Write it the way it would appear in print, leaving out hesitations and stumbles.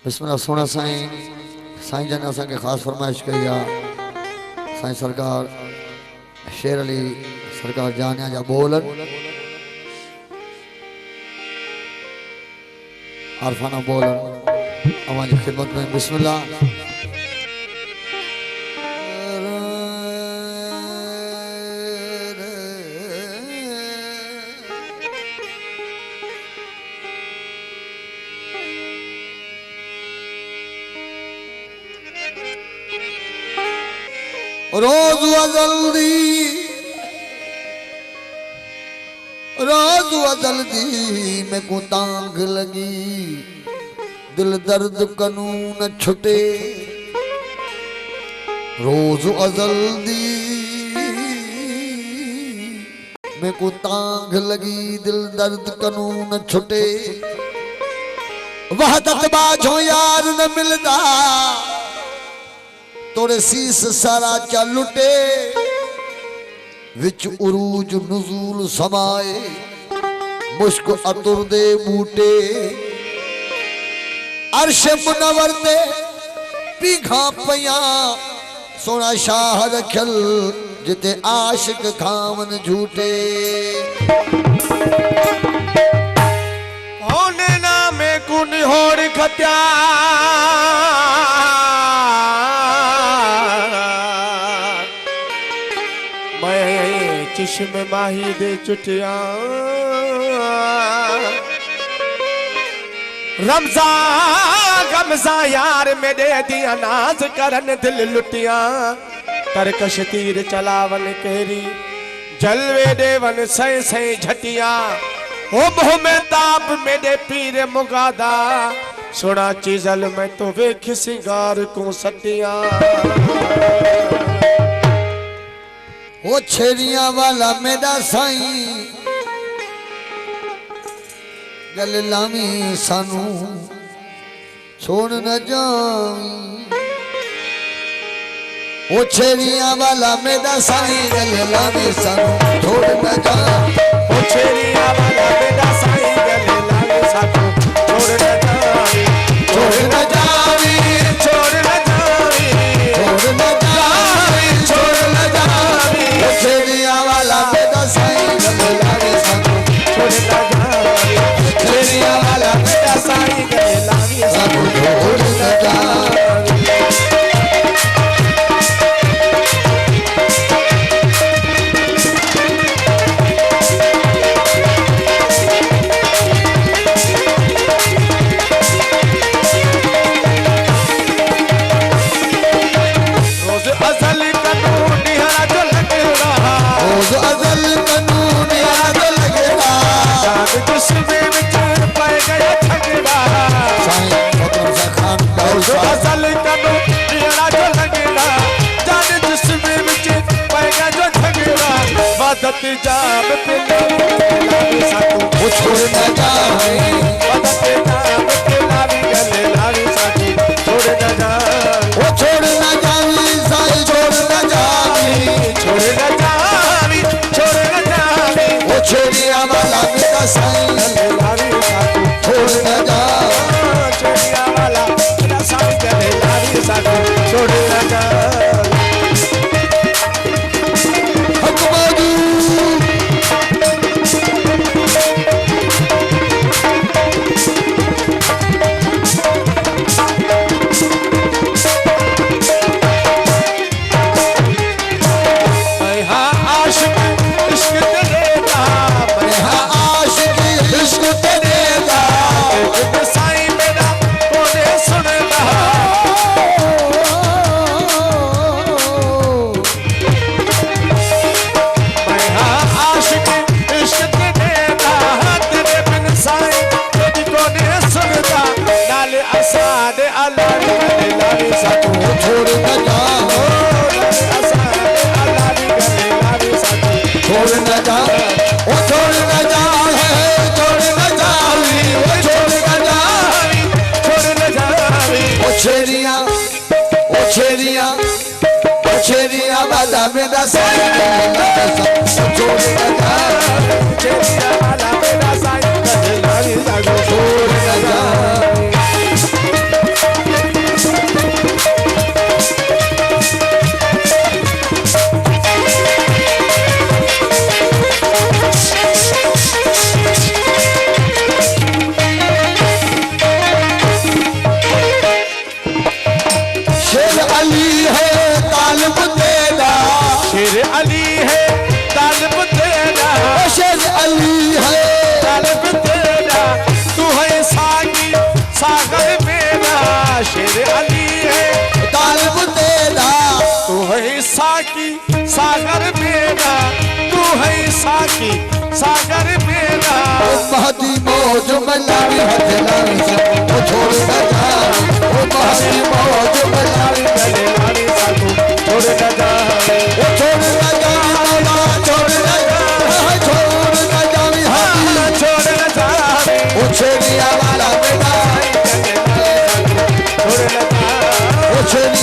बिस्मिल्लाह सोना साईं साईं जन असा के खास फरमाइश कई आ साईं सरकार शेर अली सरकार जानिया जा बोलन आरफाना बोलन हमारी खिदमत में बिस्मिल्लाह। रोज जल्दी में को तांग लगी दिल दर्द कानून छुटे रोज अजल्दी में को तांग लगी दिल दर्द कानून छुटे वहदत बाझो यार न मिलदा तोरे शीस सारा चा लुटे विच उरूज नुजूल समाए मुश्क अतुर दे बूटे अर्श मुनवर दे पीघा पया सोना शाह रखल जिते आशिक खावन झूठे होने नामे कुन होड़ खत्या चिश्म माही दे चुटिया रमजा गमजा यार मेरे दिया नाज करन दिल लुटिया तरकश तीर चलावन केरी जलवे देवन सै सै झटिया हो मोह में ताप मेरे पीर मुगादा सोना चीजल में तो वेख सिंगार को सटिया वो छेड़िया वाला मेरा साईं गल लामी सानू छोड़ न जावी वो छेड़िया वाला मेरा साईं गल लामी सानू छोड़ न जावी वो छेड़िया वाला मेरा साईं गल लामी सानू छोड़ न जावी छोड़ न जावी छोड़ न जावी छोड़ न जावी छोड़ न जावी छेड़िया वाला मेरा साईं गल लामी सानू छोड़ न जावी छेड़िया वाला मेरा साईं गल लामी सानू छोड़ न जावी जाम पे लावी साकू वो छोड़ न जावी बदते जाम पे लावी गले लावी साकू छोड़ न जावी वो छोड़ न जावी साईं छोड़ न जावी छोड़ न जावी छोड़ न जावी वो छेड़िया वाला मेरा साईं गले लावी साकू छोड़ न जावी छेड़िया वाला मेरा साईं गले लावी साकू छोड़ न जावी छोड़ न जाओ छोड़ न जाओ वो छोड़ न जाओ है छोड़ न जावी वो छोड़ न जावी छोड़ न जावी वो छेड़िया वाला मेरा साईं छोड़ न जावी छेड़िया वाला मेरा साईं गले लावी साकू छोड़ न जावी साकी सागर मेरा, तू है साकी सागर मेरा। महदी मौज मलावी हाथ लावी वो छोड़ न जा, वो महदी मौज मलावी गले लाड़ी साकू छोड़ न जा, वो छोड़ न जा, छोड़ न जा, छोड़ न जावी हाथी छोड़ न जा, वो छेड़िया वाला बेटा छोड़ न जा, वो छेड़िया